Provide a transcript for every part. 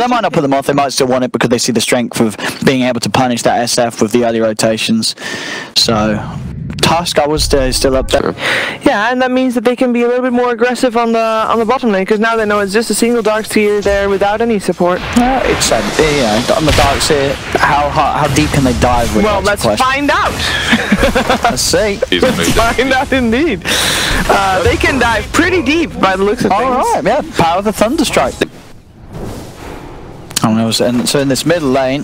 that might not put them off. They might still want it because they see the strength of being able to punish that SF with the early rotations. So Tusk, I was still up there. Yeah, and that means that they can be a little bit more aggressive on the bottom lane, because now they know it's just a single Dark Seer there without any support. It's on the Dark Seer. How deep can they dive? Well, let's find out. Let's see. Let's find out indeed. They can dive pretty deep by the looks of things. All right, yeah, power of the Thunderstrike. And so in this middle lane,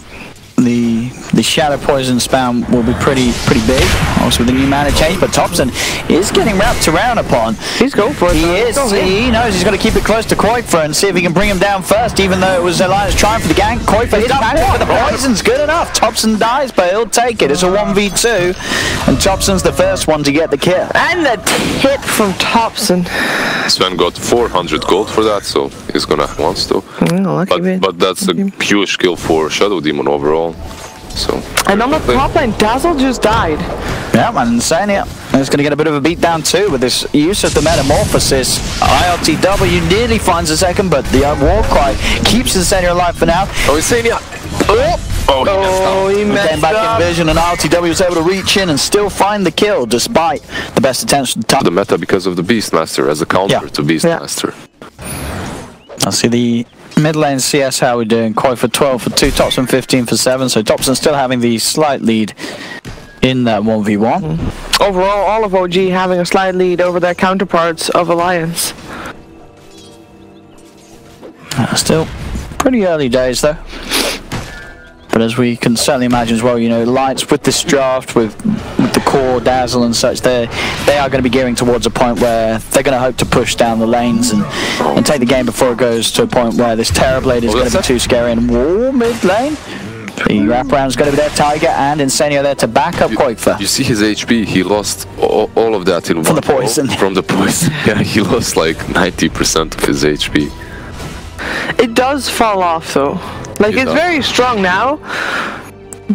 the Shadow Poison spam will be pretty big, also with the new mana change, but Thompson is getting wrapped around upon. He's going for it. He knows he's got to keep it close to Koifer and see if he can bring him down first, even though it was Alliance trying for the gank. Koifer is managed, but the poison's good enough. Thompson dies, but he'll take it. It's a 1v2, and Thompson's the first one to get the kill. And the hit from Thompson. Sven got 400 gold for that, so he's gonna want to. But that's a huge kill for Shadow Demon overall. So, and on the top lane, Dazzle just died. Yeah, man, Insania is going to get a bit of a beatdown too with this use of the Metamorphosis. ILTW nearly finds a second, but the Warcry keeps Insania alive for now. Oh, Insania! He messed came back in vision, and ILTW was able to reach in and still find the kill despite the best attempts at the time. The meta because of the Beastmaster as a counter to Beastmaster. I'll see the mid lane CS, how we're doing. Koi for 12 for 2, Thompson 15 for 7, so Thompson still having the slight lead in that 1v1. Overall, all of OG having a slight lead over their counterparts of Alliance. Still pretty early days though. But as we can certainly imagine as well, you know, Alliance with this draft, with the core, Dazzle and such, they are going to be gearing towards a point where they're going to hope to push down the lanes and take the game before it goes to a point where this Terrorblade is going to be too scary. And mid lane, the wraparound is going to be there, Tiger and Insenio there to back up Koifer. You see his HP, he lost all of that in from the poison. From the poison. Yeah, he lost like 90% of his HP. It does fall off though. Like, it's very strong now,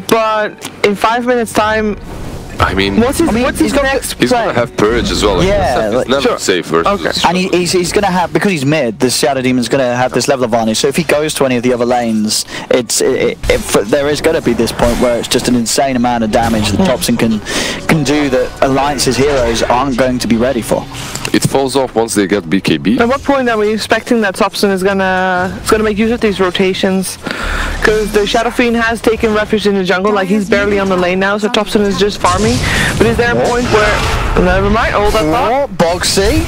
but in 5 minutes time, I mean, what's his next play? He's gonna have Purge as well. Like, yeah, it's never safe versus. And he's gonna have, because he's mid, the Shadow Demon's gonna have this level advantage. So if he goes to any of the other lanes, there is gonna be this point where it's just an insane amount of damage that Thompson can do that Alliance's heroes aren't going to be ready for. It falls off once they get BKB. At what point are we expecting that Thompson is gonna make use of these rotations? Because the Shadow Fiend has taken refuge in the jungle, like he's barely on the lane now, so Thompson is just farming. But is there a point where... Never mind, hold that thought. Boxy.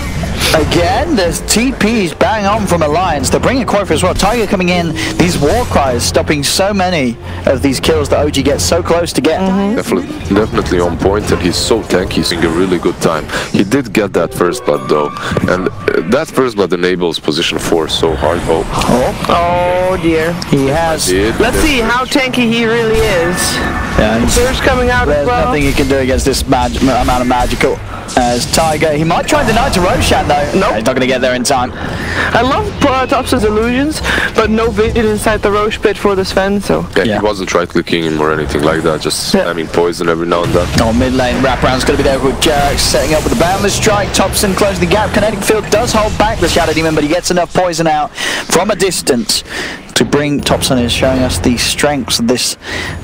Again, there's TPs bang on from Alliance. They're bringing Koifer as well. Tiger coming in. These war cries stopping so many of these kills that OG gets so close to get. Definitely on point, and he's so tanky. He's having a really good time. He did get that first blood though, and that first blood enables position 4 so hard. Oh dear. He has. Let's see how tanky he really is. Yeah, Surge coming out as well. There's nothing he can do against this amount of magical. As Tiger, he might try and deny to Roshan though. Nope. He's not going to get there in time. I love Thompson's illusions, but no vision inside the Roche pit for the Sven, so... Yeah, he wasn't right-clicking him or anything like that, just spamming poison every now and then. Oh, mid lane, wraparound's going to be there with Jarek setting up with the boundless strike. Thompson closing the gap. Kinetic Field does hold back the Shadow Demon, but he gets enough poison out from a distance to bring. Thompson is showing us the strengths of this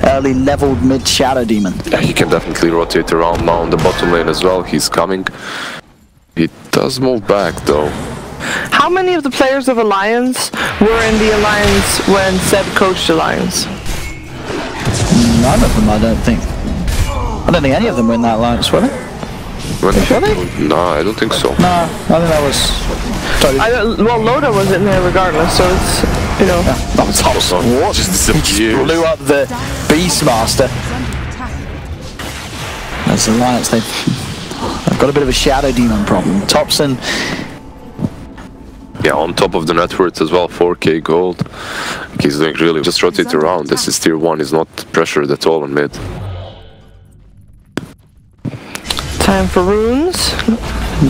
early leveled mid Shadow Demon. Yeah, he can definitely rotate around now on the bottom lane as well. He's coming. He does move back though. How many of the players of Alliance were in the Alliance when Seb coached Alliance? None of them, I don't think. I don't think any of them were in that Alliance, were they? No, I don't think so. No, I think that was... well, Loda was in there regardless, so it's, you know... Yeah, Thompson just blew up the Beastmaster. That's Alliance, they've got a bit of a Shadow Demon problem. Thompson... Yeah, on top of the net worth as well, 4k gold. He's doing really... Just rotate around. This is tier 1, he's not pressured at all on mid. Time for runes.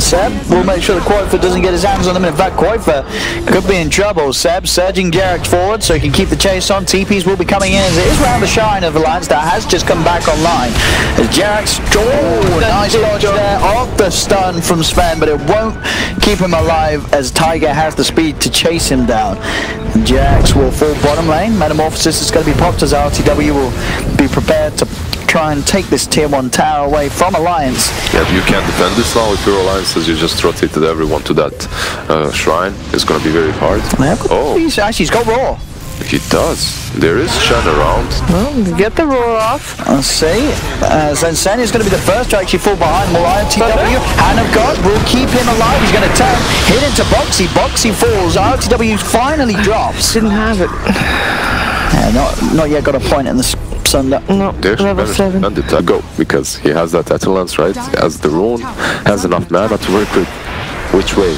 Seb will make sure that Koifer doesn't get his hands on them. In fact, Koifer could be in trouble. Seb surging Jarek forward so he can keep the chase on. TPs will be coming in as it is round the shine of Alliance that has just come back online. As Jarek's nice dodge there of the stun from Sven, but it won't keep him alive as Tiger has the speed to chase him down. Jax will fall bottom lane. Metamorphosis is going to be popped as RTW will be prepared to try and take this tier 1 tower away from Alliance. Yeah, you can't defend this now with your alliances. You just rotated everyone to that shrine. It's going to be very hard. Oh, he's got Roar. He does. There is Shen around. Well, get the Roar off. Let's see. Zensenia is going to be the first to actually fall behind. Will RTW, Hand of God, will keep him alive. He's going to turn, hit into Boxy. Boxy falls. RTW finally drops. Didn't have it. Yeah, not yet got a point in the sun. No, level 7. To go, because he has that Atalance, right? He has the rune, has enough mana to work with. Which way?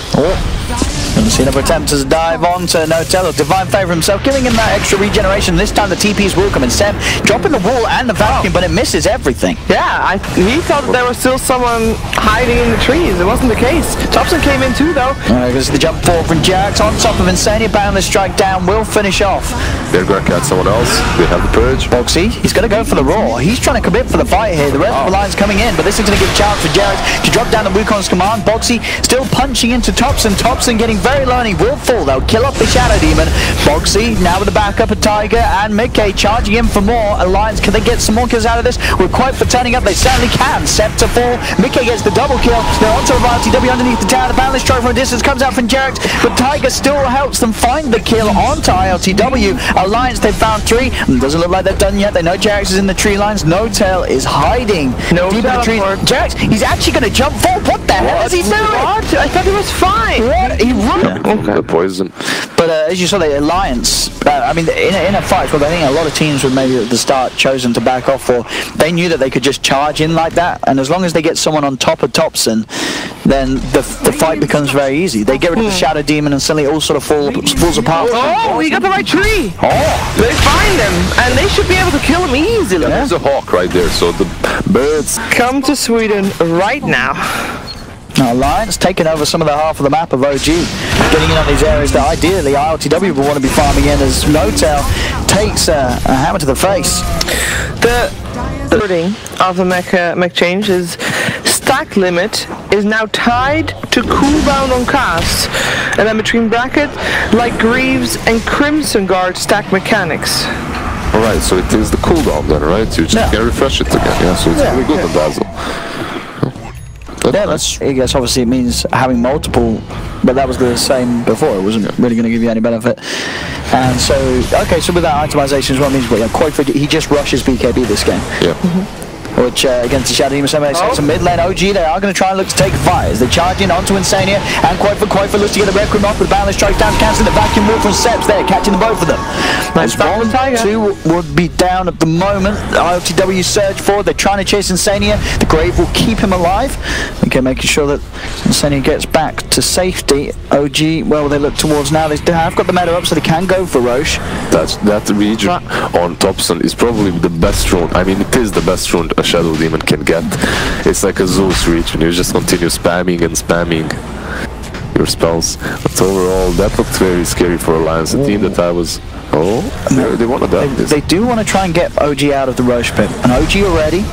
And see another attempt to dive on to Notel, Divine Favor himself, giving him that extra regeneration. This time the TPs will come, and Seb dropping the wall and the vacuum, but it misses everything. Yeah, he thought there was still someone hiding in the trees. It wasn't the case. Thompson came in too, though. Because the jump forward from Jax on top of Insania, Boundless Strike down, will finish off. They're going to catch someone else. They have the Purge. Boxy, he's going to go for the Roar. He's trying to commit for the fight here. The rest of the line's coming in, but this is going to give a chance for Jax to drop down the Wukong's command. Boxy still punching into Thompson. Thompson getting very low, and he will fall. They'll kill off the Shadow Demon. Boxy now with the backup of Tiger and Mickey charging in for more. Alliance, can they get some more kills out of this? We're quite for turning up. They certainly can. Scepter fall. Mickey gets the double kill. They're onto RTW underneath the tower. The Boundless Strike from a distance comes out from Jax, but Tiger still helps them find the kill onto ILTW. Alliance, they've found 3. Doesn't look like they've done yet. They know Jax is in the tree lines. No Tail is hiding deep in the trees. Jax, he's actually going to jump forward. What the hell is he doing? What? I thought he was fine. What? He ran. The poison. But as you saw, the Alliance, I mean, in a fight, well, I think a lot of teams would maybe at the start chosen to back off, or they knew that they could just charge in like that, and as long as they get someone on top of Thompson, then the fight becomes very easy. They get rid of the Shadow Demon and suddenly it all sort of falls apart. Oh, he got the right tree. Oh. They find him, and they should be able to kill him easily. There's a hawk right there, so the birds come to Sweden right now. Now Alliance taking over some of the half of the map of OG, getting in on these areas that ideally ILTW will want to be farming in, as Notel takes a hammer to the face. The wording of the mech change is stack limit is now tied to cooldown on cast, and then between brackets, like Greaves and Crimson Guard stack mechanics. Alright, so it is the cooldown then, right? You just can refresh it again, yeah, so it's really good on Dazzle. Yeah, I guess obviously it means having multiple, but that was the same before. It wasn't really going to give you any benefit. And so, okay, so with that itemization is what it means. But yeah, he just rushes BKB this game. Yeah. Which against the Shadow Demon, so mid lane OG, they are going to try and look to take fires. They charge in onto Insania, and Quite looks to get the Requiem off with Boundless Strike down, cancelling the vacuum wall from Seps there, catching the both of them. Nice back from Tiger. 2 would be down at the moment. ILTW surge forward, they're trying to chase Insania. The Grave will keep him alive. Okay, making sure that Insania gets back to safety. OG, well, they look towards now. They have got the meta up, so they can go for Roche. That region on Thompson is probably the best rune. I mean, it is the best rune a Shadow Demon can get. It's like a Zeus region. You just continue spamming and spamming your spells. But overall, that looked very scary for Alliance. The team that I was... Oh, they want to die. They do want to try and get OG out of the Roche pit. And OG already,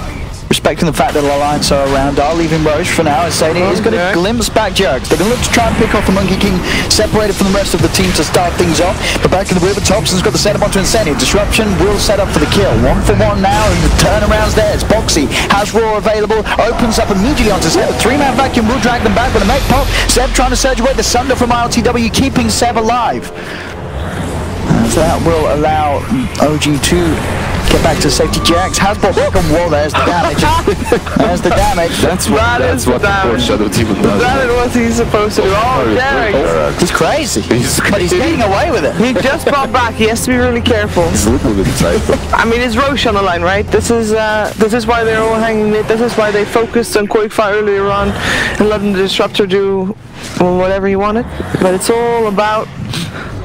respecting the fact that Alliance are around, are leaving Roche for now. Insania is going to glimpse back Jax. They're going to look to try and pick off the Monkey King, separated from the rest of the team to start things off. But back in the river, Thompson's got the setup onto Insania. Disruption will set up for the kill. 1 for 1 now, and the turnaround's there. It's Boxy, has Roar available, opens up immediately onto Seb. A 3-man vacuum will drag them back with a mech pop. Seb trying to surge away the Sunder from ILTW, keeping Seb alive. And so that will allow OG to get back to safety. Jax has brought back on wall. There's the damage. There's the damage. That's what the poor Shadow Demon does. That is what he's supposed to do. Oh, Derek. He's crazy. But he's getting away with it. He just brought back. He has to be really careful. He's a little bit tight. I mean, it's Roche on the line, right? This is why they're all hanging it. This is why they focused on Quickfire earlier on and letting the Disruptor do whatever he wanted. But it's all about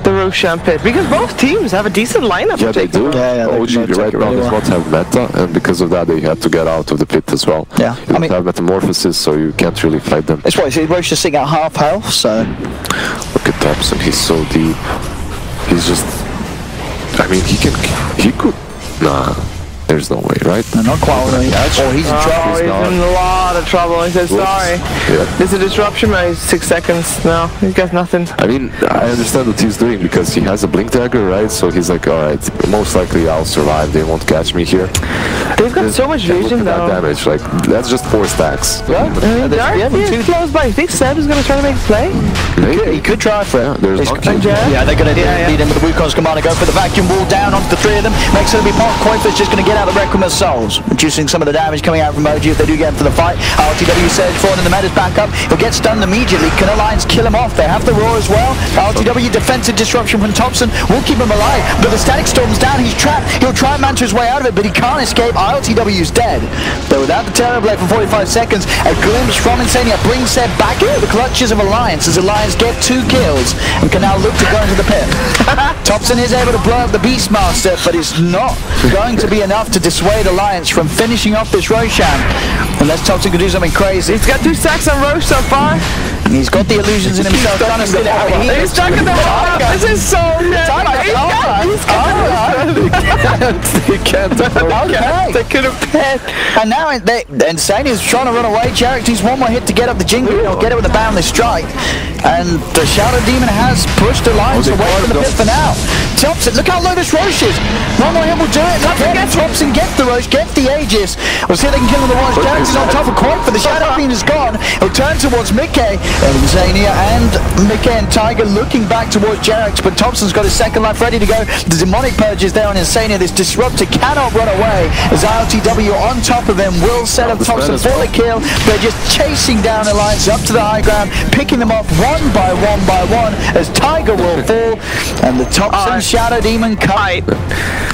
the Roshan pit, because both teams have a decent lineup. Yeah, they do. OG right now does not have meta, and because of that they had to get out of the pit as well. Yeah, you don't have Metamorphosis, so you can't really fight them. It's why Roche is sitting at half health, so... Look at Thompson, he's so deep. He's just... I mean, he could... Nah. There's no way, right? No, not quite. Oh, he's in trouble. He's in a lot of trouble. He says, sorry. Yeah. There's a disruption, but he's 6 seconds. No, he got nothing. I mean, I understand what he's doing because he has a blink dagger, right? So he's like, alright, most likely I'll survive. They won't catch me here. They've got so much vision, though. That damage, like, that's just 4 stacks. Yeah, They're close by. You think Seb is going to try to make a play? he could try for it. There's Yeah, they're going to lead in with the Wukong's commander, go for the vacuum wall down onto the 3 of them. Makes it a bit more. Koifer's just going to get out the Requiem of Souls, reducing some of the damage coming out from Moji if they do get into the fight. RTW Surge forward and the Meda's back up. He'll get stunned immediately. Can Alliance kill him off? They have the Roar as well. RTW defensive disruption from Thompson will keep him alive, but the Static Storm's down. He's trapped. He'll try and mantra his way out of it, but he can't escape. RTW's dead. But without the Terror Blade for 45 seconds, a glimpse from Insania brings Seb back into the clutches of Alliance as Alliance get 2 kills and can now look to go into the pit. Thompson is able to blow up the Beastmaster, but it's not going to be enough to dissuade Alliance from finishing off this Roshan, unless Thompson can do something crazy. He's got 2 stacks on Roche so far. He's got the illusions in himself. He's stuck in the hole. This is so good. He can't. They could have pet. And now Insane is trying to run away. Jarek needs 1 more hit to get up the jingle. He'll get it with a boundless strike. And the Shadow Demon has pushed Alliance away from the pit for now. Thompson, look how low this Roche is. 1 more hit will do it. Thompson gets the Roche, gets the Aegis. We'll see if they can kill him with the Roche. Jarek is on top of Quake, but the Shadow Demon is gone. He'll turn towards Mickey. And Insania and Mickey and Tiger looking back towards Jarek, but Thompson's got his second life ready to go. The Demonic Purge is there on Insania. This Disruptor cannot run away as ILTW on top of him will set up Thompson for the kill. They're just chasing down Alliance up to the high ground, picking them off one by one as Tiger will fall and the Thompson Shadow Demon kite.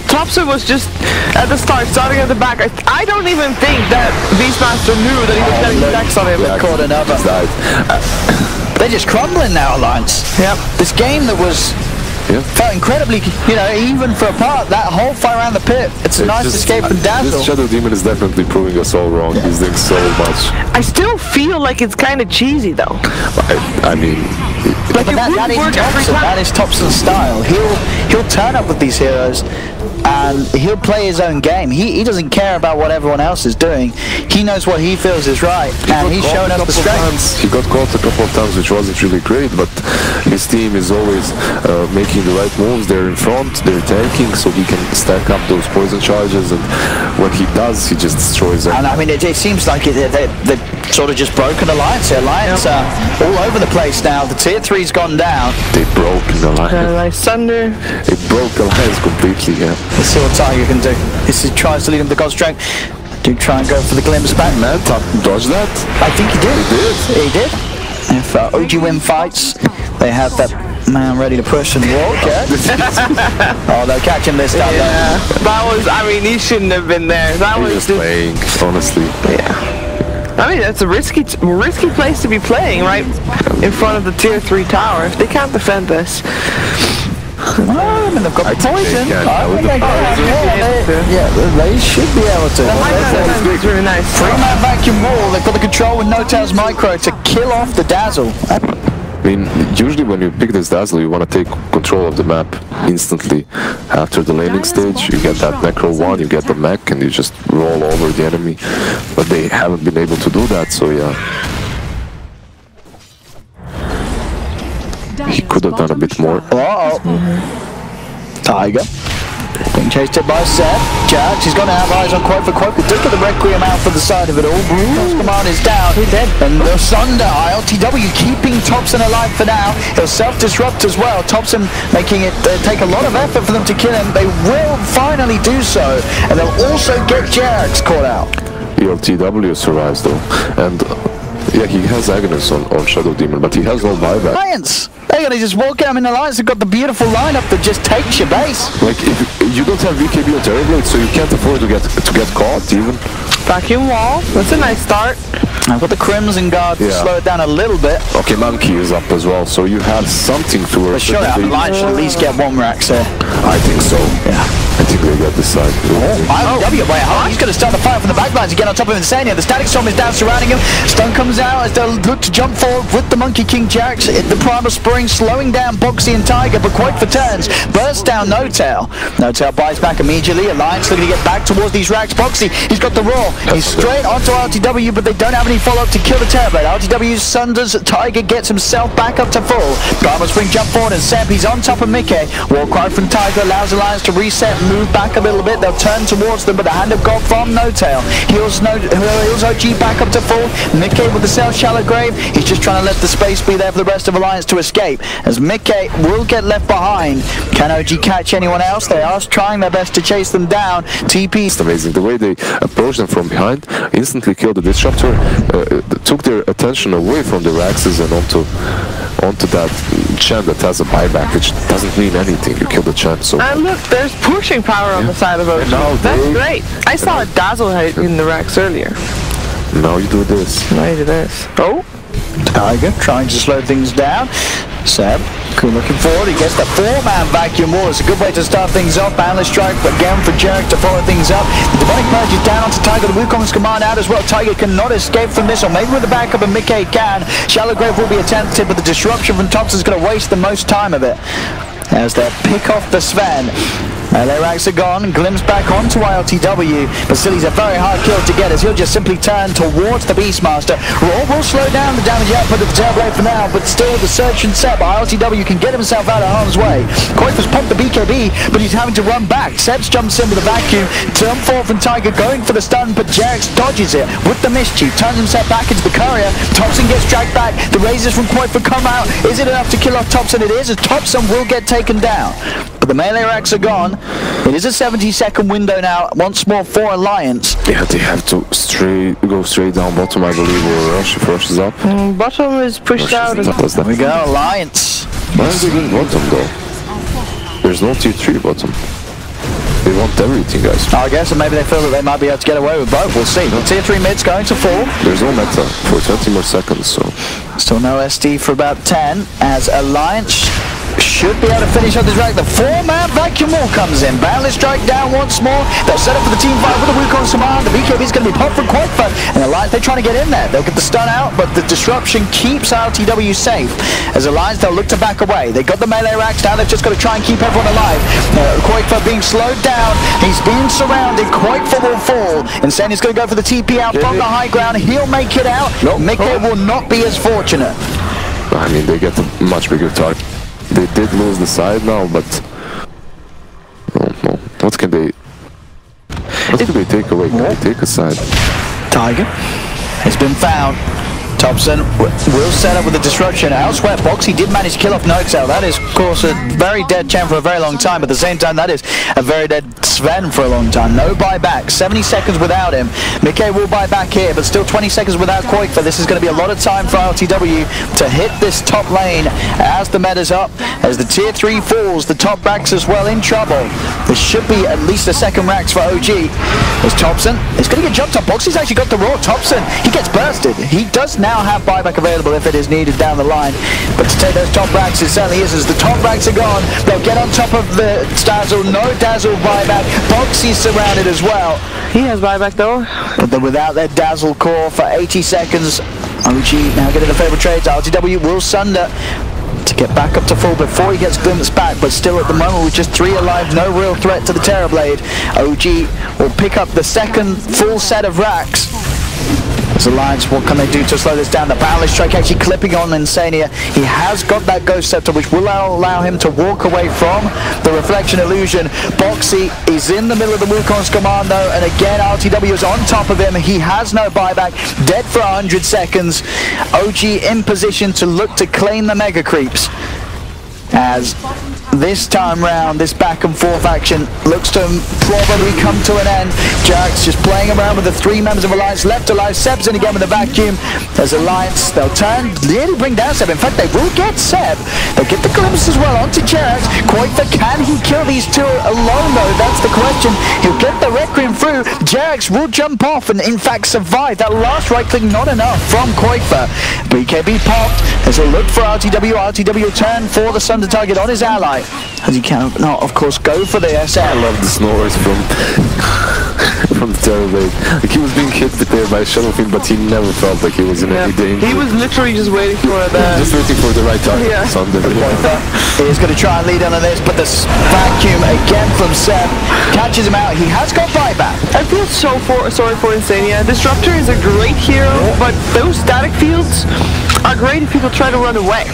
Thompson was just at the start, starting at the back. I don't even think that Beastmaster knew that he was getting attacks on him. Yeah, caught another. They're just crumbling now, Alliance. Yep. This game that was felt incredibly, even for a part, that whole fight around the pit, it's a nice escape from Dazzle. This Shadow Demon is definitely proving us all wrong. He's doing so much. I still feel like it's kind of cheesy, though. I mean... But that is Thompson's style. He'll turn up with these heroes and he'll play his own game. He doesn't care about what everyone else is doing. He knows what he feels is right, and he's showing us the strength. He got caught a couple of times, which wasn't really great, but his team is always making the right moves. They're in front, they're tanking, so he can stack up those poison charges, and when he does, he just destroys them. And I mean, it seems like they've sort of just broken Alliance. Alliance are all over the place now. The tier 3's gone down. They broke Alliance. Thunder. It broke Alliance completely, yeah. Let's see what Tiger can do. This tries to lead him to God's strength. Do try and go for the glimpse back. Man, dodge that. I think he did. He did. If OG win fights, they have that man ready to push and walk. Oh, they'll catch him this time. Yeah. That was, I mean, he shouldn't have been there. That He was was just playing, honestly. Yeah. I mean, that's a risky place to be playing, right in front of the tier 3 tower. If they can't defend this. Well, I mean, they've got poison. They should be able to. That's really nice. 3-man vacuum wall. They've got the control with No Tails Micro to kill off the Dazzle. I mean, usually when you pick this Dazzle, you want to take control of the map instantly. After the laning stage, you get that Necro 1, you get the mech, and you just roll over the enemy. But they haven't been able to do that, so yeah. He could have done a bit more. Tiger. Being chased by Seth. Jax, he's going to have eyes on Quote for Quote. Just get the Requiem out for the side of it all. Bruce Command is down. He's dead. And the Sunder, ILTW keeping Thompson alive for now. He'll self-disrupt as well. Thompson making it take a lot of effort for them to kill him. They will finally do so. And they'll also get Jax caught out. ILTW survives though. And yeah, he has Agnes on Shadow Demon, but he has no buyback. Alliance! They're gonna just walk out in Alliance. They've got the beautiful lineup that just takes your base. Like, if you don't have VKB or Terrorblade, so you can't afford to get caught even. Vacuum wall. That's a nice start. I've got the Crimson Guard to slow it down a little bit. Okay, Monkey is up as well, so you have something to work with. Sure, Alliance should at least get 1 Rax there. I think so. Yeah. I think they got this side. ILTW, wait, he's going to start the fire from the backlines again on top of Insania. The Static Storm is down surrounding him. Stun comes out as they'll look to jump forward with the Monkey King Jax. The Primal Spring slowing down Boxy and Tiger, but quite for turns. Bursts down No-Tail. No-Tail buys back immediately. Alliance looking to get back towards these racks. Boxy, he's got the roar. He's straight onto RTW, but they don't have any follow-up to kill the Terrorblade. RTW sunders. Tiger gets himself back up to full. Primal Spring jump forward and Seb, he's on top of Mickey. War Cry from Tiger allows Alliance to reset, move back a little bit. They'll turn towards them, but the hand of God from No-Tail heals OG back up to full. Mickey with the Cell Shallow Grave. He's just trying to let the space be there for the rest of Alliance to escape, as Mickey will get left behind. Can OG catch anyone else? They are trying their best to chase them down. TP. It's amazing the way they approach them from behind, instantly killed the Disruptor, took their attention away from the Raxes and onto that Chen that has a buyback, which doesn't mean anything. You kill the Chen, so... And look, there's pushing power on the side of OG. That's great. I saw a Dazzle hit in the Rax earlier. Now you do this. Now you do this. Oh! Tiger trying to slow things down. Seb, looking forward. He gets the 4-man vacuum wall. It's a good way to start things off. Boundless Strike again for Jarek to follow things up. The Demonic Merge is down onto Tiger. The Wukong's command out as well. Tiger cannot escape from this, or maybe with the backup and Mickey can. Shallow Grave will be attempted, but the disruption from Tops is going to waste the most time of it, as they pick off the Sven. Melee racks are gone, glimpse back onto ILTW, but still he's a very hard kill to get, as he'll just simply turn towards the Beastmaster. Raw will slow down the damage output of the Terrorblade for now, but still the search and set by ILTW can get himself out of harm's way. Koifer's popped the BKB, but he's having to run back. Sebs jumps in with a vacuum, turn 4 from Tiger going for the stun, but Jarex dodges it with the mischief, turns himself back into the courier. Thompson gets dragged back, the razors from Koifer come out. Is it enough to kill off Thompson? It is, as Thompson will get taken down. But the melee racks are gone. It is a 70-second window now, once more for Alliance. Yeah, they have to go straight down bottom, I believe, or Rush if Rush is up. Bottom is pushed out. There we go, Alliance. Why are they going bottom, though? There's no tier 3 bottom. They want everything, guys. I guess, and maybe they feel that they might be able to get away with both. We'll see. The tier 3 mid's going to fall. There's no meta for 20 more seconds, so... Still no SD for about 10, as Alliance should be able to finish up this rack. The 4-man vacuum wall comes in. Boundless Strike down once more. They'll set up for the team fight with the Wukong's command. The BKB is going to be popped from Koifer, and Alliance, they're trying to get in there. They'll get the stun out, but the disruption keeps ILTW safe. As Alliance, they'll look to back away. They got the melee racks now. They've just got to try and keep everyone alive. Koifer being slowed down. He's being surrounded. Koifer will fall. Insania's going to go for the TP out from the high ground. He'll make it out. Mickey will not be as fortunate. I mean, they get a much bigger target. They did lose the side now, but no. What can they take away? Can they take a side? Tiger has been found. Thompson will set up with the disruption. Elsewhere, Boxy did manage to kill off No-Tail. That is, of course, a very dead Chen for a very long time. At the same time, that is a very dead Sven for a long time. No buyback. 70 seconds without him. Mickey will buy back here, but still 20 seconds without Koifer. This is going to be a lot of time for ILTW to hit this top lane as the meta's up. As the tier 3 falls, the top racks as well in trouble. There should be at least a second racks for OG. As Thompson is going to get jumped up. Boxy's actually got the raw. Thompson, he gets bursted. He does now have buyback available if it is needed down the line, but to take those top racks, it certainly is, as the top racks are gone. They'll get on top of the Dazzle. No Dazzle buyback. Boxy's surrounded as well. He has buyback though, but they're without their Dazzle core for 80 seconds. OG now getting the favourite trades. RTW will sunder to get back up to full before he gets glimpsed back, but still at the moment with just 3 alive, no real threat to the Terrorblade. OG will pick up the second full set of racks. As Alliance, what can they do to slow this down? The Boundless Strike actually clipping on Insania. He has got that Ghost Scepter, which will allow him to walk away from the Reflection Illusion. Boxy is in the middle of the Wukong's command though, and again RTW is on top of him. He has no buyback, dead for 100 seconds. OG in position to look to claim the Mega Creeps. As this time round, this back and forth action looks to probably come to an end. Jax just playing around with the 3 members of Alliance left alive. Seb's in again with a vacuum. As Alliance, they'll turn, nearly bring down Seb. In fact, they will get Seb. They'll get the glimpse as well onto Jax. Koifer, can he kill these 2 alone though? That's the question. He'll get the Requiem through. Jax will jump off and in fact survive. That last right click not enough from Koifer. BKB popped as they look for RTW. RTW will turn for the Sun to target on his ally. right. As he can, no, of course, go for the SM. I love the snores from the Terrorblade. Like, he was being hit there by Shadow Fiend, but he never felt like he was in any danger. He was literally just waiting for the right target. Yeah. He's going to try and lead on this, but the vacuum again from Seb catches him out. He has got buyback. I feel so sorry for Insania. Disruptor is a great hero, but those static fields are great if people try to run away.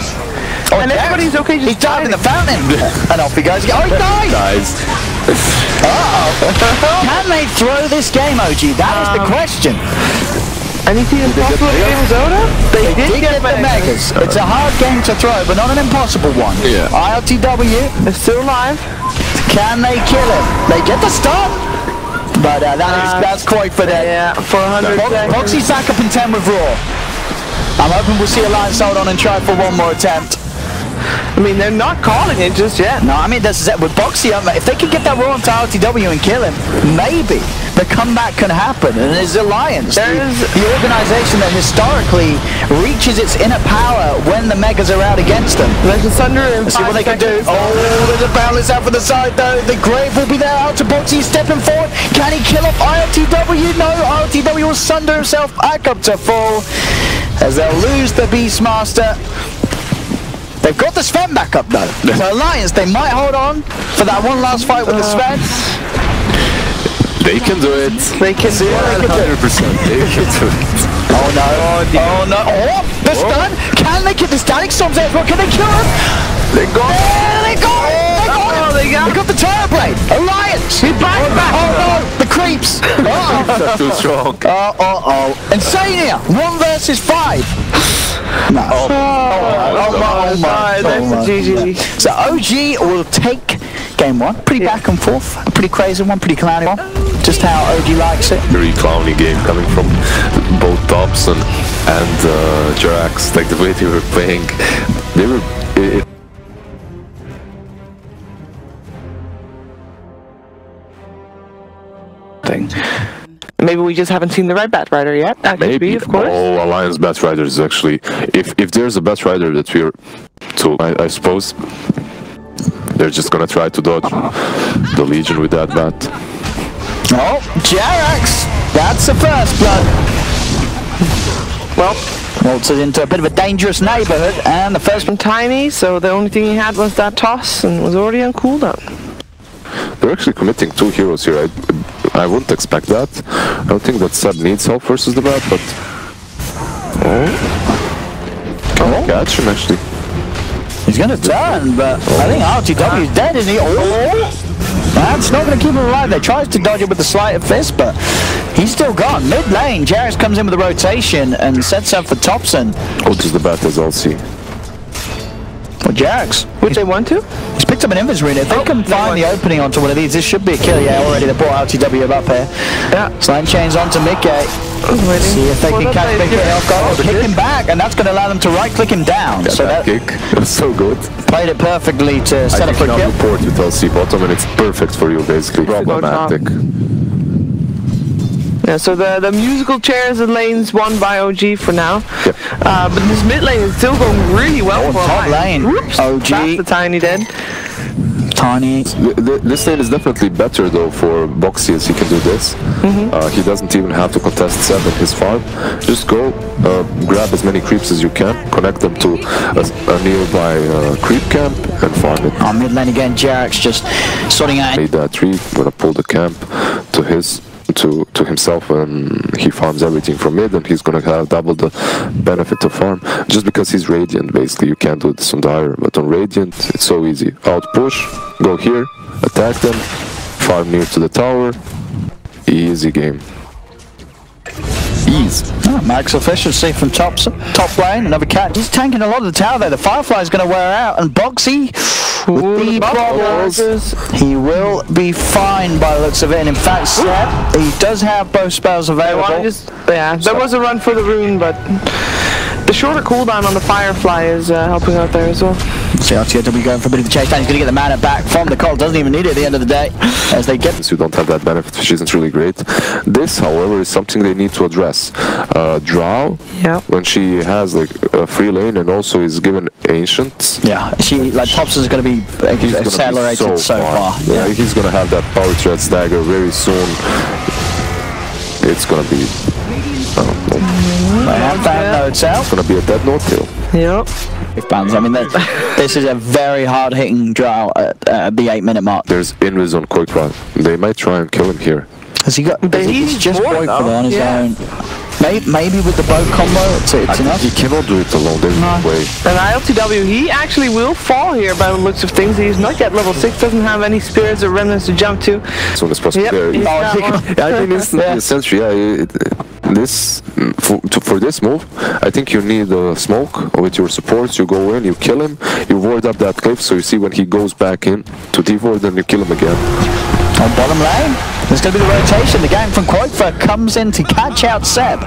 Oh, and everybody's okay just he's diving in the fountain. And off he goes. Oh, he dies! Can they throw this game, OG? That is the question. Anything impossible in game of Dota? They did get the Megas. It's a hard game to throw, but not an impossible one. Yeah. ILTW. They're still alive. Can they kill him? They get the stun. But that's quite for them. Yeah, for 100 seconds. Boxy sack up in 10 with Raw. I'm hoping we'll see Alliance hold on and try for one more attempt. I mean, they're not calling it just yet. No, I mean, this is it. With Boxy, if they can get that Raw onto RTW and kill him, maybe the comeback can happen. And there's Alliance, the organization that historically reaches its inner power when the Megas are out against them. There's a Thunder in Let's see what they can do. Oh, there's a balance out for the side, though. The Grave will be there out to Boxy, stepping forward. Can he kill off ILTW? No, ILTW will sunder himself back up to full as they'll lose the Beastmaster. They've got the Sven back up though. So Alliance, they might hold on for that one last fight with the Sven. They can do it. They can do it. 100%. They can do it. Oh no. Oh no. Oh, the stun. Can they get the Static Storms there as well? Can they kill him? They got it. They got it. They got the Terrorblade. Alliance. He back. Oh no. The creeps. That's too strong. Insania. 1 versus 5. No. That's a GG. So OG will take game 1. Pretty back and forth. A pretty crazy one, pretty clowny one. Just how OG likes it. Very clowny game coming from both Thompson and Jirax. Like the way they were playing, they were. Maybe we just haven't seen the right Batrider yet. That could be, of course. All Alliance Batrider is actually, if there's a Batrider that we're to, I suppose, they're just gonna try to dodge the Legion with that bat. Oh, Jirax! That's the first blood. Well, waltzed into a bit of a dangerous neighborhood, and the first one tiny, so the only thing he had was that toss, and was already on cooldown. They're actually committing 2 heroes here. I wouldn't expect that. I don't think that Seb needs help versus the bat, but... Catch him, actually. He's gonna turn, but I think RTW is dead, isn't he? That's not gonna keep him alive. They tries to dodge it with the sleight of fist, but he's still gone. Mid lane, Jirax comes in with a rotation and sets up for Thompson. What does the bat as I'll see? Well, Jirax. Would they want to? He's picked up an invis arena. If they can find the opening onto one of these, this should be a kill. Yeah, already they brought RTW up here. Yeah. Slime chains onto Mickey. See if they can catch Mickey off guard. Kick him back, and that's going to allow them to right-click him down. So that kick was so good. Played it perfectly to set up a kill. I can report with LC bottom, and it's perfect for you, basically. Problematic. Yeah, so the musical chairs and lanes won by OG for now. Yep. But this mid lane is still going really well for top lane. Whoops, OG. that's the Tiny dead. Tiny. This lane is definitely better though for Boxy, as he can do this. He doesn't even have to contest 7 his farm. Just go, grab as many creeps as you can, connect them to a nearby creep camp, and farm it. On mid lane again, Jirax just sorting out. Made that tree, gonna pull the camp to his. To himself, and he farms everything from mid, and he's gonna have double the benefit of farm just because he's Radiant. Basically, you can't do this on Dire, but on Radiant it's so easy. Out push, go here, attack them, farm near to the tower, easy game. Ease. Max efficiency from top lane, another catch. He's tanking a lot of the tower there. The Firefly's going to wear out, and Boxy with the problems. He will be fine by the looks of it. And in fact, Seb, he does have both spells available. There was a run for the rune, but the shorter cooldown on the Firefly is helping out there as well. See RTW going for a bit of the chase down. He's going to get the mana back from the call. Doesn't even need it at the end of the day. As they get... You don't have that benefit, which isn't really great. This, however, is something they need to address. Drow, when she has like a free lane and also is given Ancient. Yeah, she, like, Thompson's going to be accelerated so far. Yeah, he's going to have that Power Thread dagger very soon. It's going to be... It's going to be a dead no kill. Yep. I mean, this is a very hard-hitting Drow at the 8-minute mark. There's Invis on Koikra. They might try and kill him here. Has he got... He's just Koikra on his own. Maybe with the boat combo, it's enough. He cannot do it alone, there's no way. And ILTW, he actually will fall here by the looks of things. He's not yet level 6, doesn't have any spirits or remnants to jump to. As soon as possible. I think essentially, for this move, I think you need a smoke with your supports. You go in, you kill him, you ward up that cliff, so you see when he goes back in to devord, then you kill him again. On bottom lane, there's going to be the rotation. The gang from Koikra comes in to catch out Seb.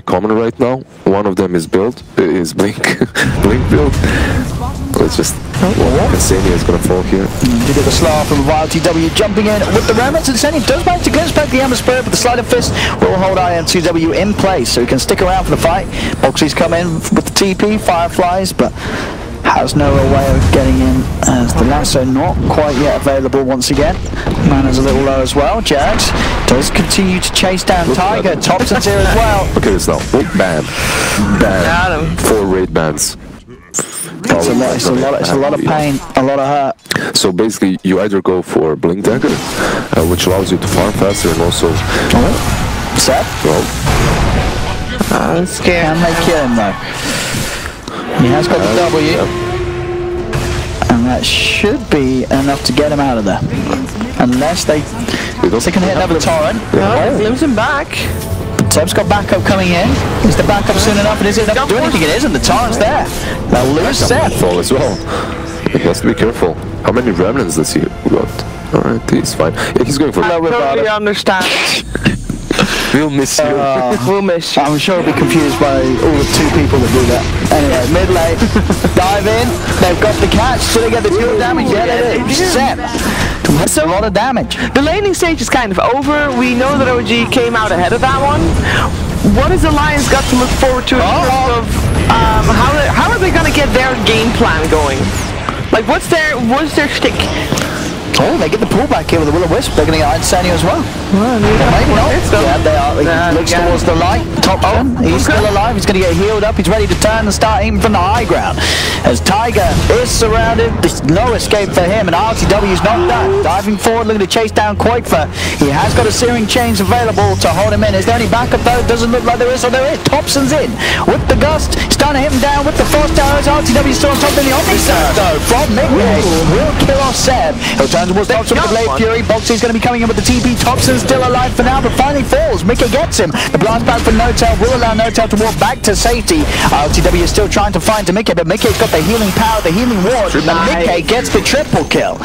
Common right now. One of them is build, is Blink, Blink build. It's just Insania is going to fall here. You get the slow from ILTW jumping in with the remnants. Insania does manage to glimpse back the Ember Spirit, but the Sleight of Fist will hold ILTW in place, so he can stick around for the fight. Boxy's come in with the TP, Fireflies, but has no real way of getting in, as the lasso not quite yet available once again. Mana's a little low as well. Jags does continue to chase down Tiger. Thompson's here as well. Look at this now. Oh, bam. Got him. 4 raid bans. It's a lot of pain, a lot of hurt. So basically, you either go for Blink Dagger, which allows you to farm faster, and also... Seb? Well... I'm scared. Can they kill him though? He has got the W, and that should be enough to get him out of there. Unless they can hit another torrent. No, glimpse him back. Seb's got backup coming in. Is the backup soon enough? And is it enough to do anything? It isn't. The torrent's there. They'll lose Seb. Fall as well. He has to be careful. How many remnants does he got? Alright, he's fine. Yeah, he's going for... I totally understand. We'll miss you. We'll miss you. I'm sure I'll be confused by all the 2 people that do that. Anyway, mid lane, dive in. They've got the catch. Do they get the pure damage? Yeah, they do. Seb. That's a lot of damage. The laning stage is kind of over. We know that OG came out ahead of that one. What has Alliance got to look forward to in terms of how are they going to get their game plan going? Like, what's their shtick? Oh, they get the pullback here with the Will-O-Wisp. They're going to get Insania as well. Well, maybe not. Yeah, they are. He looks towards the light. Thompson, he's still alive. He's going to get healed up. He's ready to turn and start aiming from the high ground. As Tiger is surrounded, there's no escape for him, and RTW's not done. Diving forward, looking to chase down Koikra. He has got a Searing Chains available to hold him in. Is there any backup though? Doesn't look like there is, or there is. Thompson's in with the Gust. Starting to hit him down with the Frost Arrows. RTW still on top of the Omnisurge though from Midgate. Will kill off Seb. He'll turn towards Thompson with the Blade Fury. Boxy's going to be coming in with the TP. Thompson's still alive for now, but finally falls. Mickey gets him. The blast back from No-Tail will allow No-Tail to walk back to safety. RTW is still trying to find to Mickey, but Mickey's got the healing power, the healing ward, and Mickey gets the triple kill.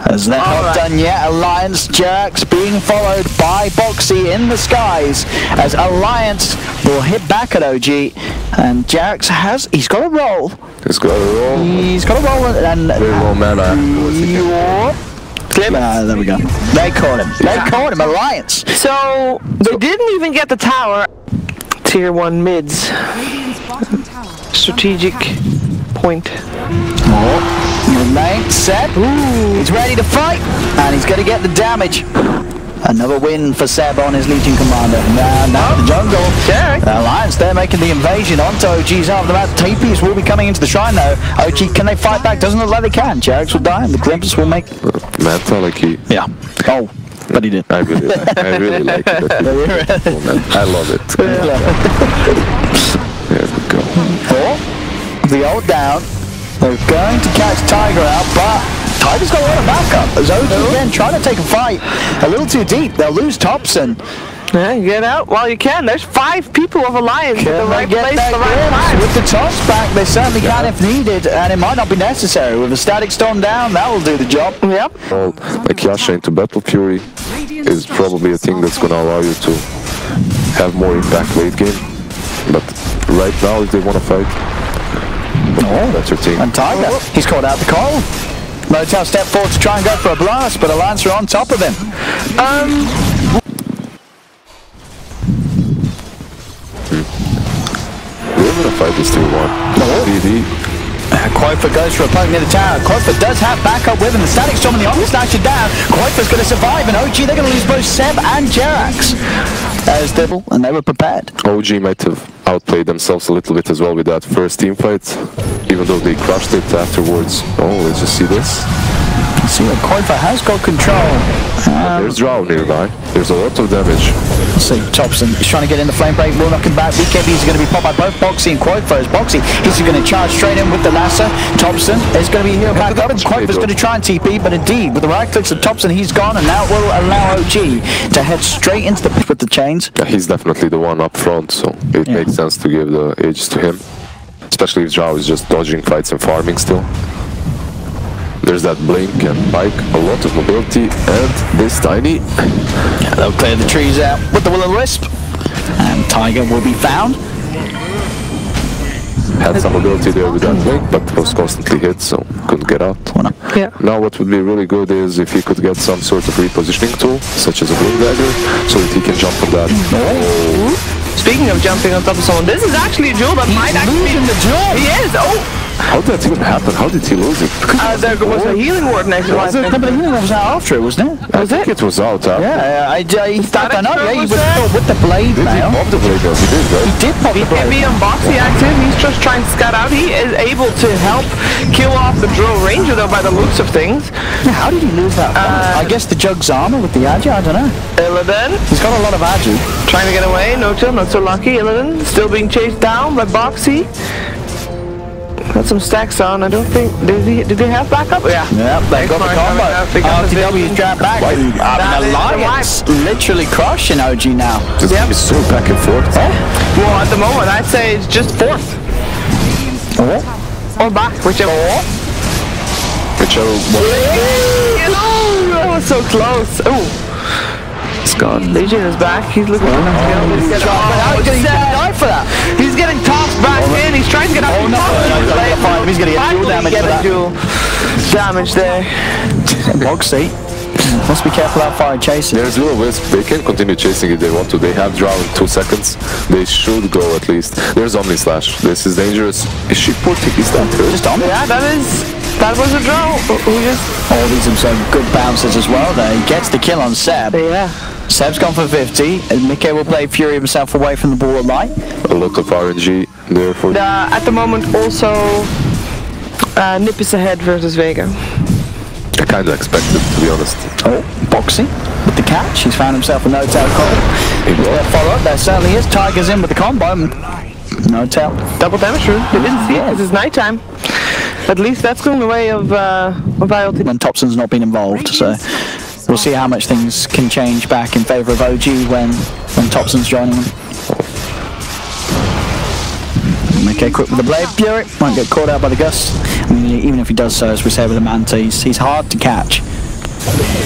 As they're not done yet, Alliance Jerks being followed by Boxy in the skies, as Alliance will hit back at OG, and Jerks he's got a roll. He's got a roll. He's got a roll, and very well mana. There we go. They caught him. They caught him. Alliance. So they didn't even get the tower. Tier 1 mids. Strategic point. Mid-lane set. He's ready to fight, and he's going to get the damage. Another win for Seb on his Legion Commander. Now the jungle. Alliance, they're making the invasion onto OG's arm. The TPs will be coming into the shrine though. OG, can they fight back? Doesn't look like they can. Jags will die, and the Glimpse will make... Manta, like he... Yeah. Oh, but he did. I really like it. I love it. There we go. The ult down. They're going to catch Tiger out, but Tiger's got a lot of backup. As OG again trying to take a fight a little too deep. They'll lose Thompson. Yeah, get out while you can. There's 5 people of Alliance at the right place at the right time. With the toss back, they certainly can if needed, and it might not be necessary. With a Static Storm down, that will do the job. Yep. Well, like Yasha into Battle Fury is probably a thing that's going to allow you to have more impact late game. But right now, if they want to fight, That's your team. And Tiger, he's caught out the coral. Motel step forward to try and go for a blast, but a Lancer on top of him. We're gonna fight this 3-1. Koifer goes for a poke near the tower. Koifer does have backup with him. The static storm and the Omni Slash are down. Koifer's going to survive, and OG, they're going to lose both Seb and Jerax. As Dibble, and they were prepared. OG might have outplayed themselves a little bit as well with that first team fight, even though they crushed it afterwards. Oh, let's just see this. See what Koifer has got control. There's Drow nearby. There's a lot of damage. Let's see, Thompson is trying to get in the flame break, will knock him back. BKB is going to be popped by both Boxy and Koifer. As Boxy, he's going to charge straight in with the lasso. Thompson is going to be healed back up, and Koifer's going to try and TP, but indeed, with the right clicks of Thompson, he's gone, and that will allow OG to head straight into the pit with the chains. Yeah, he's definitely the one up front, so it makes sense to give the edge to him. Especially if Drow is just dodging fights and farming still. There's that blink and bike, a lot of mobility, and this tiny. Yeah, they'll clear the trees out with the Will-O-Wisp, and Tiger will be found. Had some mobility there with that blink, but was constantly hit, so couldn't get out. Yeah. Now what would be really good is if he could get some sort of repositioning tool, such as a blink dagger, so that he can jump on that. Speaking of jumping on top of someone, this is actually a duel that might actually be the duel. He is. Oh. How did that even happen? How did he lose it? There was a healing ward next to Was it? No, but the healing was out after it, wasn't it? I think it was out, huh? Yeah, I don't know. Yeah, he was with the blade Did he now. pop the blade though? He did, right? He did pop the blade. BKB on Boxy active, he's just trying to scout out. He is able to help kill off the Drow Ranger though by the looks of things. Yeah, how did he lose that? I guess the Jug's armor with the Agi, I don't know. Illidan He's got a lot of Agi. trying to get away, no-till, not so lucky. Illidan still being chased down by Boxy. Got some stacks on. I don't think did they have backup? Yeah. Yep, they got the combo. RTW's dropped back. That is Alliance literally crushing OG now. This game is so back and forth. Well, at the moment, I'd say it's just fourth. Or back, whichever. Whichever one. Oh, that was so close. Oh. It's gone. Legion is back. He's looking for For that. He's getting tossed back in. He's trying to get out. Oh no, he's going to get dual damage for that. Damage there. Boxy. Must be careful how far he chases. There's Will-O-Wisp. They can continue chasing if they want to. They have Drow in 2 seconds. They should go at least. There's Omni Slash. This is dangerous. Is she putting? Is that her? Just Omni? Yeah, that was a Drow. Oh, these are some good bounces as well there. He gets the kill on Seb. Yeah. Seb's gone for 50, and Mickey will play Fury himself away from the ball at light. A lot of RNG there for at the moment also Nip is ahead versus Vega. I kind of expected, to be honest. Oh, Boxy with the catch. He's found himself a no-tail call. Follow up, there certainly is. Tiger's in with the combo. No-tail. Double damage rune. They didn't see it because it's nighttime. At least that's going the way of IoT. When Thompson's not been involved, so we'll see how much things can change back in favour of OG when Thompson's joining them. Okay, quick with the blade. Fury won't get caught out by the gust. I mean, even if he does so, as we say with the Manta, he's hard to catch.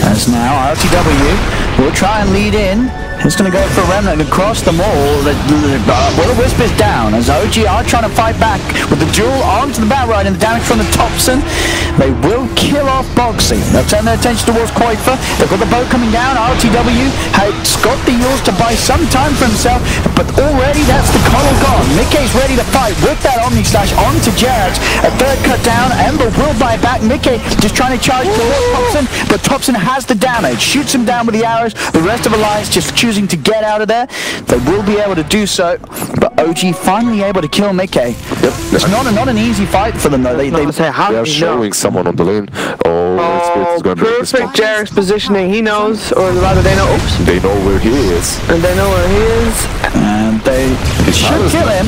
As now, RTW will try and lead in. He's going to go for a remnant across the wall. Will-O-Wisp is down as OG are trying to fight back with the duel onto the bat ride and the damage from the Thompson. They will kill off Boxy. They'll turn their attention towards Koifer. They've got the boat coming down. RTW has got the Yules to buy some time for himself, but already that's the coddle gone. Mickey's ready to fight with that Omni Slash onto Jerax. A third cut down. Ember will buy back. Mickey just trying to charge towards Thompson, but Thompson has the damage. Shoots him down with the arrows. The rest of Alliance just choosing to get out of there. They will be able to do so, but OG finally able to kill Mickey. Yep. It's not an easy fight for them though. They are showing someone on the lane. Oh, going perfect Jerax positioning. He knows, or rather they know. Oops. They know where he is. And they know where he is. And they should kill him.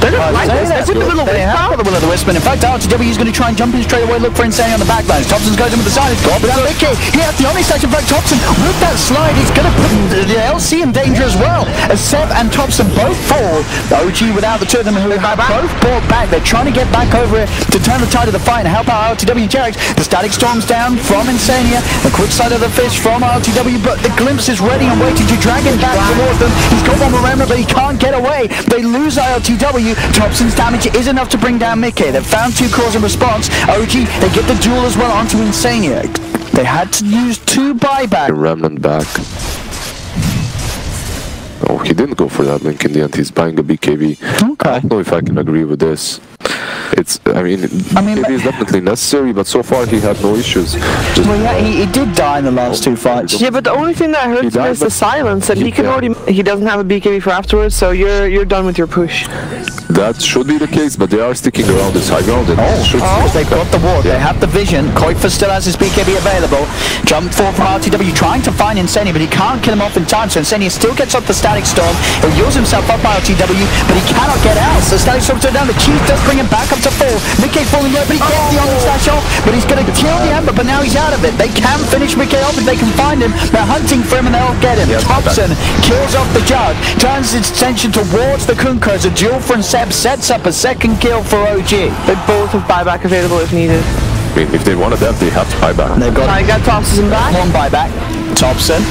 They're going to like this. They put the Will-O-Wisp. And in fact, RTW is going to try and jump in straight away, look for Insanity on the back lines. Thompson goes in with the side. He's got without Mickey. He has the Omni Slash. In fact, Thompson, with that slide, he's going to put the LC in danger as well. As Seb and Thompson both fall. The OG without the two of them who have both brought back. They're trying to get back over it to turn the tide of the fight and help out RTW and Jerax. The static storm's down from Insania. The quick side of the fish from RTW, but the glimpse is ready and waiting to drag him back towards them. He's got one more remnant, but he can't get away. They lose ILTW. OGW. Thompson's damage is enough to bring down Mickey. They've found 2 cores in response. OG, they get the duel as well onto Insania. They had to use 2 buyback. Remnant back. Oh, he didn't go for that link in the end. He's buying a BKB. Okay. I don't know if I can agree with this. I mean, BKB is definitely necessary, but so far he had no issues. Just, well, yeah, he did die in the last 2 fights. Yeah, but the only thing that hurts him is the silence, and he can already. He doesn't have a BKB for afterwards, so you're done with your push. That should be the case, but they are sticking around this high ground. They've got the ward, they have the vision. Koifa still has his BKB available. Jump 4 from RTW, trying to find Insania, but he can't kill him off in time, so Insania still gets off the Static Storm. He'll use himself up by RTW, but he cannot get out. So Static Storm's down, the Chief does bring him back up to 4. Mickey falling low, but he gets the on slash off, but he's going to kill the Ember, but now he's out of it. They can finish Mickey off if they can find him. They're hunting for him and they'll get him. Thompson kills off the Jug, turns his attention towards the Kunkka as a duel from Seb sets up a second kill for OG. They both have buyback available if needed. I mean, if they wanted that, they have to buy back. They've got Thompson back. 1 buyback. Thompson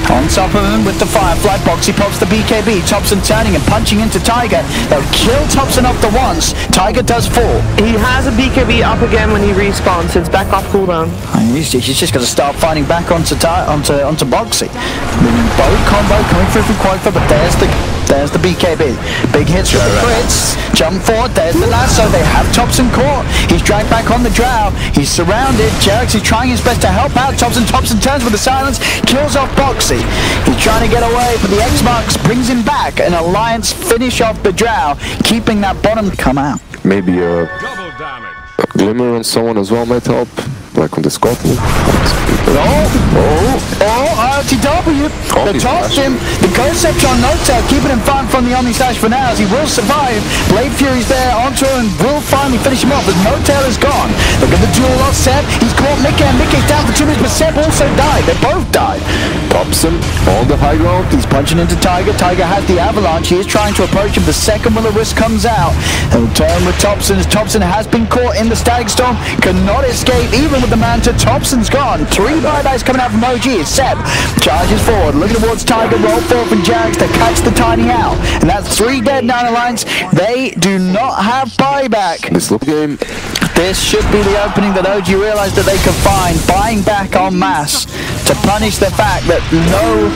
on top of him with the Firefly. Boxy pops the BKB. Thompson turning and punching into Tiger. They'll kill Thompson off the once. Tiger does 4. He has a BKB up again when he respawns. It's back off cooldown. He's just going to start fighting back onto Boxy. Bow combo coming through from Koifa, but there's the BKB. Big hits from the crits. Jump forward. There's the lasso. They have Thompson caught. He's dragged back on the drow. He's surrounded. Jerix is trying his best to help out Thompson. Thompson turns with the silence. Kills off Boxy. He's trying to get away, but the X-Marks brings him back. An Alliance finish off the drow, keeping that bottom come out. Maybe a glimmer on someone as well might help. Like on the Scotland. RTW! They tossed him. The Ghost Sceptron Nocturne keeping him far from the Omni Slash for now as he will survive. Blade Fury's there onto him and will finally finish him off as Nocturne is gone. Look at the duel off Seb. He's caught Mickey and Mickey's down for 2 minutes, but Seb also died. They both died. Thompson on the high ground. He's punching into Tiger. Tiger has the avalanche. He is trying to approach him. The second Will-O-Wisp comes out. He'll turn with Thompson as Thompson has been caught in the Static Storm. Cannot escape even with the Manta. Thompson's gone. 3 buybacks coming out from OG. Seb charges forward, looking towards Tiger. Roll forward from Jags to catch the Tiny out. And that's 3 dead 9 Alliance. They do not have buyback. This look game. This should be the opening that OG realized that they could find. Buying back en masse to punish the fact that no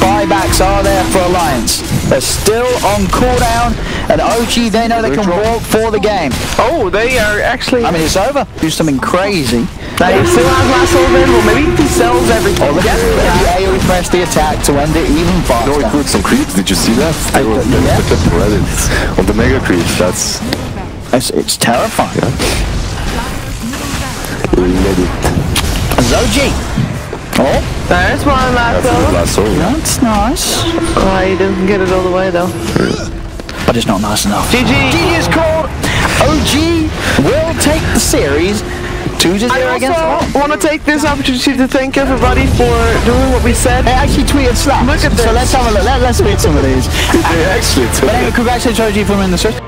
buybacks are there for Alliance. They're still on cooldown, and OG, they know they can walk for the game. Oh, they are actually. I mean, it's over. Do something crazy. They still have lasso available. Maybe he sells everything. Oh, look at the AoE press the attack to end it even faster. No, he put some creeps. Did you see that? On the mega creeps. It's terrifying. OG. Oh, there's one lasso. That's nice. Oh, he didn't get it all the way though. But it's not nice enough. GG. GG is called. OG will take the series 2-0 against. I also want to take this opportunity to thank everybody for doing what we said. They actually tweeted slaps. Look at this. So let's have a look. Let's read some of these. They actually. But anyway, congratulations, OG, for winning the series.